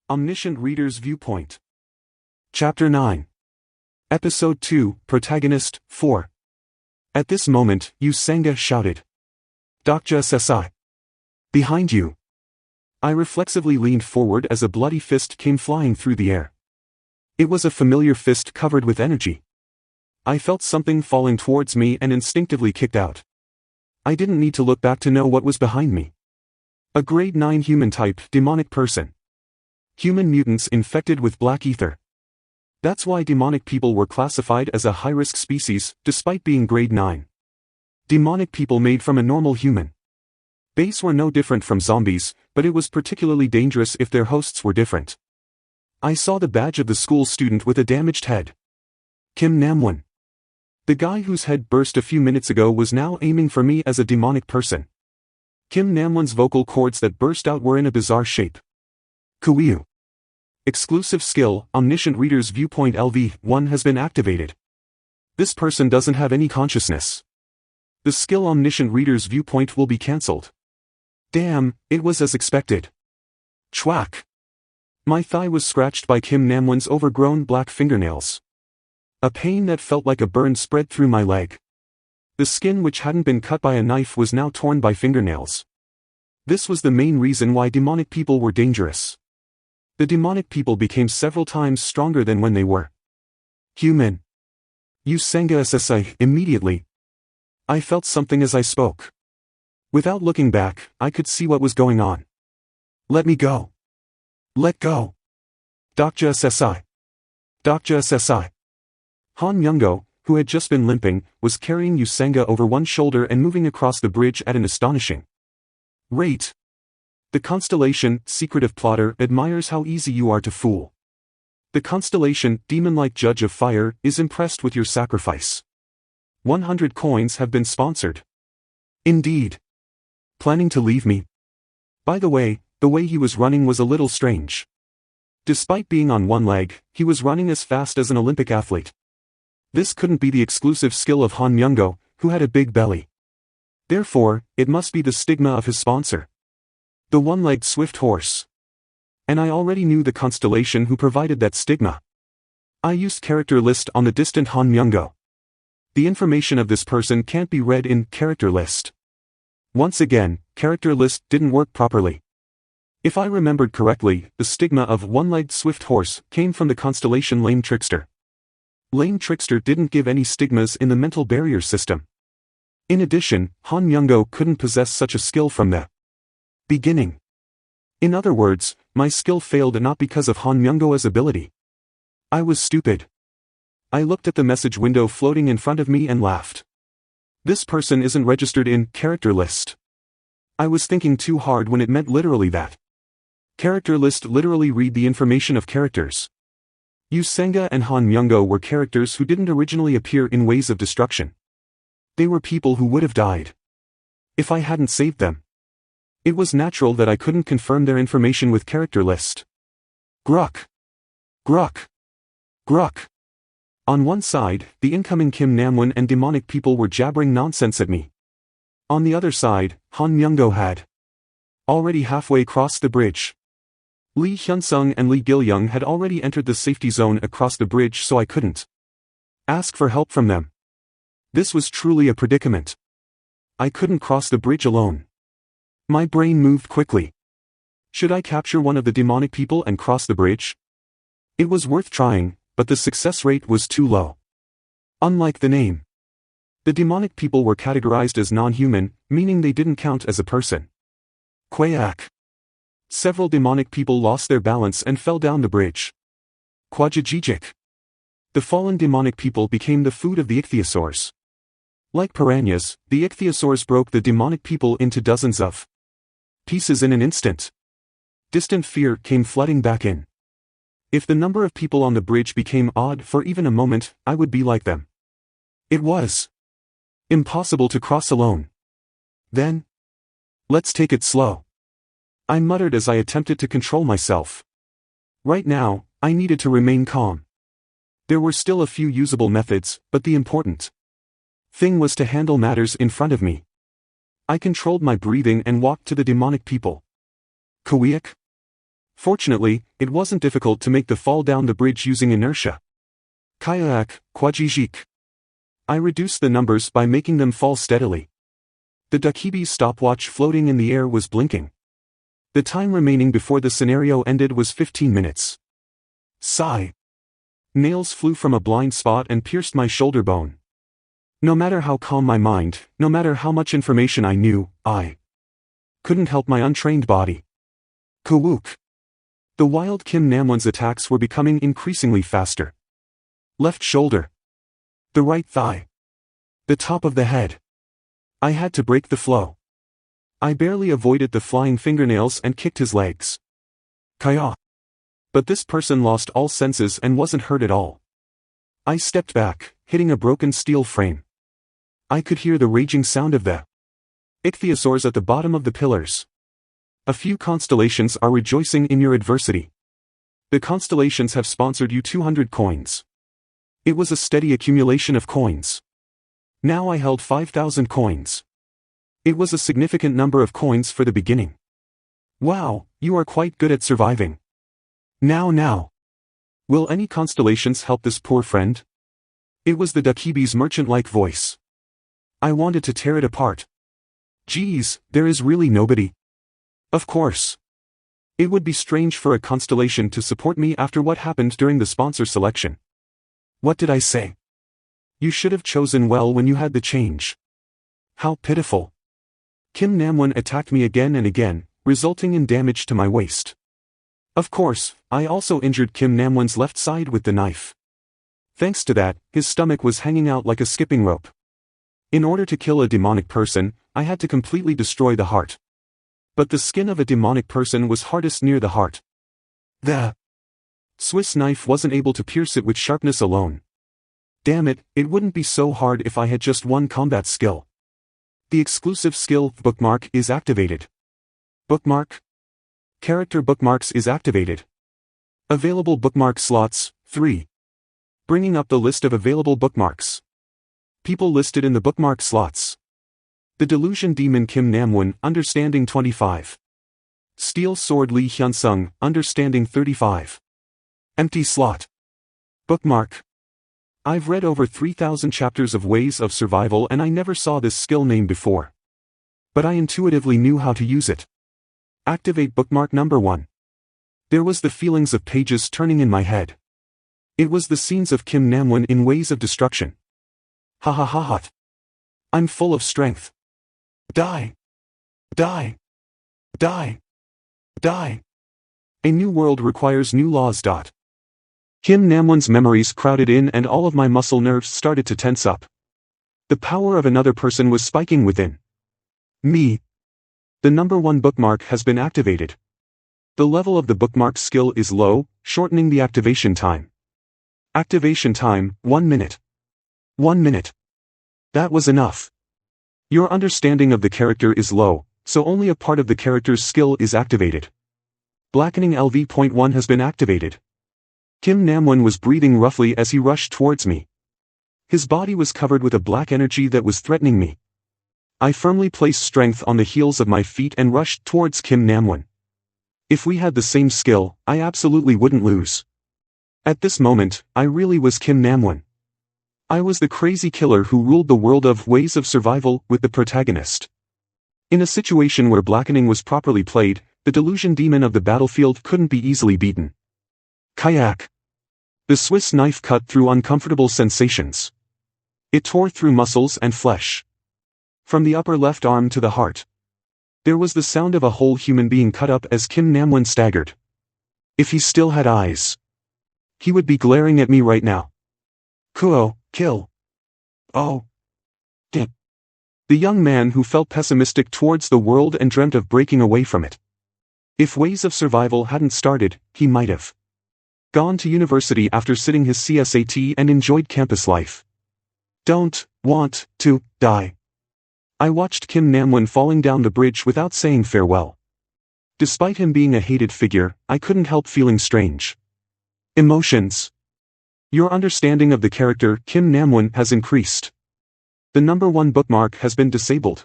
Omniscient Reader's Viewpoint. Chapter 9. Episode 2, Protagonist, 4. At this moment, Senga shouted. Dokja Sesai. Behind you. I reflexively leaned forward as a bloody fist came flying through the air. It was a familiar fist covered with energy. I felt something falling towards me and instinctively kicked out. I didn't need to look back to know what was behind me. A grade 9 human-type, demonic person. Human mutants infected with black ether. That's why demonic people were classified as a high-risk species, despite being grade 9. Demonic people made from a normal human base were no different from zombies, but it was particularly dangerous if their hosts were different. I saw the badge of the school student with a damaged head. Kim Namwon. The guy whose head burst a few minutes ago was now aiming for me as a demonic person. Kim Namwon's vocal cords that burst out were in a bizarre shape. Kuiu. Exclusive skill, Omniscient Reader's Viewpoint LV1 has been activated. This person doesn't have any consciousness. The skill Omniscient Reader's Viewpoint will be cancelled. Damn, it was as expected. Chwack. My thigh was scratched by Kim Namwon's overgrown black fingernails. A pain that felt like a burn spread through my leg. The skin which hadn't been cut by a knife was now torn by fingernails. This was the main reason why demonic people were dangerous. The demonic people became several times stronger than when they were human. Senga Sesai. Immediately, I felt something as I spoke. Without looking back, I could see what was going on. Let me go. Let go. Dokja Sesai. Dokja Sesai. Han Myungo, who had just been limping, was carrying Senga over one shoulder and moving across the bridge at an astonishing rate. The constellation, secretive plotter, admires how easy you are to fool. The constellation, demon-like judge of fire, is impressed with your sacrifice. 100 coins have been sponsored. Indeed. Planning to leave me? By the way he was running was a little strange. Despite being on one leg, he was running as fast as an Olympic athlete. This couldn't be the exclusive skill of Han Myungo, who had a big belly. Therefore, it must be the stigma of his sponsor. The one-legged swift horse. And I already knew the constellation who provided that stigma. I used character list on the distant Han Myungo. The information of this person can't be read in character list. Once again, character list didn't work properly. If I remembered correctly, the stigma of one-legged swift horse came from the constellation Lame Trickster. Lame Trickster didn't give any stigmas in the mental barrier system. In addition, Han Myungo couldn't possess such a skill from the beginning. In other words, my skill failed not because of Han Myungo's ability. I was stupid. I looked at the message window floating in front of me and laughed. This person isn't registered in character list. I was thinking too hard when it meant literally that. Character list literally read the information of characters. Senga and Han Myungo were characters who didn't originally appear in Ways of Destruction. They were people who would have died if I hadn't saved them. It was natural that I couldn't confirm their information with character list. Gruck. Gruck. Gruck. On one side, the incoming Kim Namwon and demonic people were jabbering nonsense at me. On the other side, Han Myungo had already halfway crossed the bridge. Lee Hyunsung and Lee Gilyoung had already entered the safety zone across the bridge, so I couldn't ask for help from them. This was truly a predicament. I couldn't cross the bridge alone. My brain moved quickly. Should I capture one of the demonic people and cross the bridge? It was worth trying, but the success rate was too low. Unlike the name, the demonic people were categorized as non-human, meaning they didn't count as a person. Quack. Several demonic people lost their balance and fell down the bridge. Quajajijik. The fallen demonic people became the food of the ichthyosaurs. Like piranhas, the ichthyosaurs broke the demonic people into dozens of pieces in an instant. Distant fear came flooding back in. If the number of people on the bridge became odd for even a moment, I would be like them. It was impossible to cross alone. Then, let's take it slow. I muttered as I attempted to control myself. Right now, I needed to remain calm. There were still a few usable methods, but the important thing was to handle matters in front of me. I controlled my breathing and walked to the demonic people. Kuiak? Fortunately, it wasn't difficult to make the fall down the bridge using inertia. Kayak, Kwajijik. I reduced the numbers by making them fall steadily. The Dakibi's stopwatch floating in the air was blinking. The time remaining before the scenario ended was 15 minutes. Sigh. Nails flew from a blind spot and pierced my shoulder bone. No matter how calm my mind, no matter how much information I knew, I couldn't help my untrained body. Kawook. The wild Kim Namwon's attacks were becoming increasingly faster. Left shoulder. The right thigh. The top of the head. I had to break the flow. I barely avoided the flying fingernails and kicked his legs. Kaya. But this person lost all senses and wasn't hurt at all. I stepped back, hitting a broken steel frame. I could hear the raging sound of the ichthyosaurs at the bottom of the pillars. A few constellations are rejoicing in your adversity. The constellations have sponsored you 200 coins. It was a steady accumulation of coins. Now I held 5,000 coins. It was a significant number of coins for the beginning. Wow, you are quite good at surviving. Now. Will any constellations help this poor friend? It was the Dakibi's merchant-like voice. I wanted to tear it apart. Geez, there is really nobody. Of course. It would be strange for a constellation to support me after what happened during the sponsor selection. What did I say? You should have chosen well when you had the change. How pitiful. Kim Namwon attacked me again and again, resulting in damage to my waist. Of course, I also injured Kim Namwon's left side with the knife. Thanks to that, his stomach was hanging out like a skipping rope. In order to kill a demonic person, I had to completely destroy the heart. But the skin of a demonic person was hardest near the heart. The Swiss knife wasn't able to pierce it with sharpness alone. Damn it, it wouldn't be so hard if I had just one combat skill. The exclusive skill, Bookmark, is activated. Bookmark? Character Bookmarks is activated. Available bookmark slots, 3. Bringing up the list of available bookmarks. People listed in the bookmark slots. The Delusion Demon Kim Namwon, Understanding 25. Steel Sword Lee Hyunsung, Understanding 35. Empty slot. Bookmark. I've read over 3,000 chapters of Ways of Survival and I never saw this skill name before. But I intuitively knew how to use it. Activate bookmark number 1. There was the feelings of pages turning in my head. It was the scenes of Kim Namwon in Ways of Destruction. Ha ha ha ha. I'm full of strength. Die. Die. Die. Die. A new world requires new laws. Kim Namwon's memories crowded in and all of my muscle nerves started to tense up. The power of another person was spiking within me. The number 1 bookmark has been activated. The level of the bookmark skill is low, shortening the activation time. Activation time, 1 minute. 1 minute. That was enough. Your understanding of the character is low, so only a part of the character's skill is activated. Blackening LV.1 has been activated. Kim Namwon was breathing roughly as he rushed towards me. His body was covered with a black energy that was threatening me. I firmly placed strength on the heels of my feet and rushed towards Kim Namwon. If we had the same skill, I absolutely wouldn't lose. At this moment, I really was Kim Namwon. I was the crazy killer who ruled the world of Ways of Survival with the protagonist. In a situation where blackening was properly played, the delusion demon of the battlefield couldn't be easily beaten. Kayak. The Swiss knife cut through uncomfortable sensations. It tore through muscles and flesh. From the upper left arm to the heart. There was the sound of a whole human being cut up as Kim Namwon staggered. If he still had eyes, he would be glaring at me right now. Kuo, kill. Oh. Dip. The young man who felt pessimistic towards the world and dreamt of breaking away from it. If Ways of Survival hadn't started, he might have gone to university after sitting his CSAT and enjoyed campus life. Don't want to die. I watched Kim Namwon falling down the bridge without saying farewell. Despite him being a hated figure, I couldn't help feeling strange emotions. Your understanding of the character Kim Namwon has increased. The number 1 bookmark has been disabled.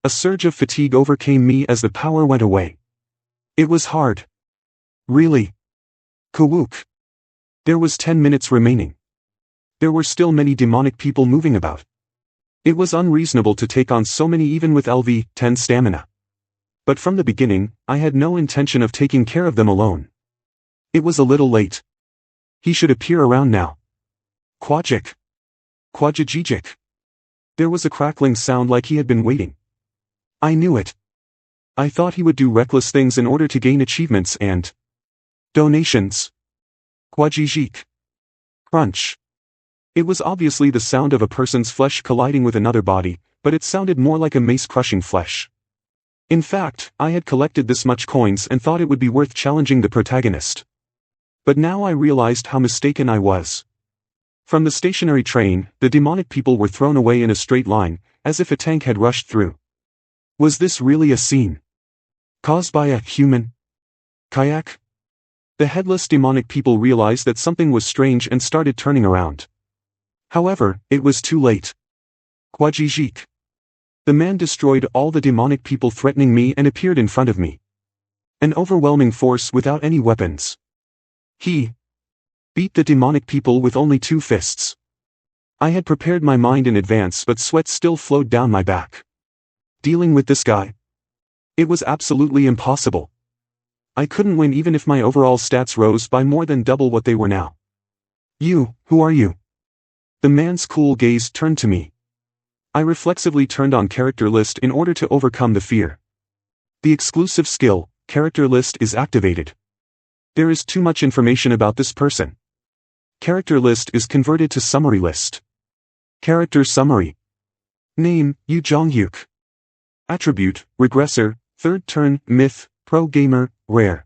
A surge of fatigue overcame me as the power went away. It was hard. Really? Kawook. There was 10 minutes remaining. There were still many demonic people moving about. It was unreasonable to take on so many even with LV-10 stamina. But from the beginning, I had no intention of taking care of them alone. It was a little late. He should appear around now. Quajik. Quajijijik. There was a crackling sound like he had been waiting. I knew it. I thought he would do reckless things in order to gain achievements and donations. Quajijik. Crunch. It was obviously the sound of a person's flesh colliding with another body, but it sounded more like a mace crushing flesh. In fact, I had collected this much coins and thought it would be worth challenging the protagonist. But now I realized how mistaken I was. From the stationary train, the demonic people were thrown away in a straight line, as if a tank had rushed through. Was this really a scene caused by a human kayak? The headless demonic people realized that something was strange and started turning around. However, it was too late. Quajijik. The man destroyed all the demonic people threatening me and appeared in front of me. An overwhelming force without any weapons. He beat the demonic people with only 2 fists. I had prepared my mind in advance, but sweat still flowed down my back. Dealing with this guy? It was absolutely impossible. I couldn't win even if my overall stats rose by more than double what they were now. You, who are you? The man's cool gaze turned to me. I reflexively turned on character list in order to overcome the fear. The exclusive skill, character list, is activated. There is too much information about this person. Character list is converted to summary list. Character summary. Name, Yu Jonghyuk. Attribute, regressor, 3rd turn, myth, pro gamer, rare.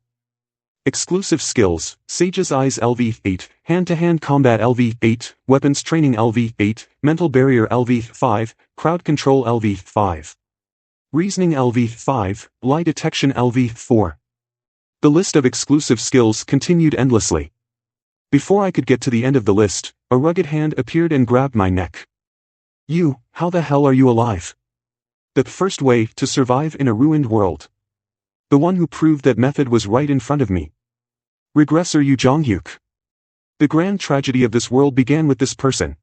Exclusive skills, Sage's Eyes LV-8, Hand-to-Hand Combat LV-8, Weapons Training LV-8, Mental Barrier LV-5, Crowd Control LV-5. Reasoning LV-5, Lie Detection LV-4. The list of exclusive skills continued endlessly. Before I could get to the end of the list, a rugged hand appeared and grabbed my neck. You, how the hell are you alive? The first way to survive in a ruined world. The one who proved that method was right in front of me. Regressor Yu Jonghyuk. The grand tragedy of this world began with this person.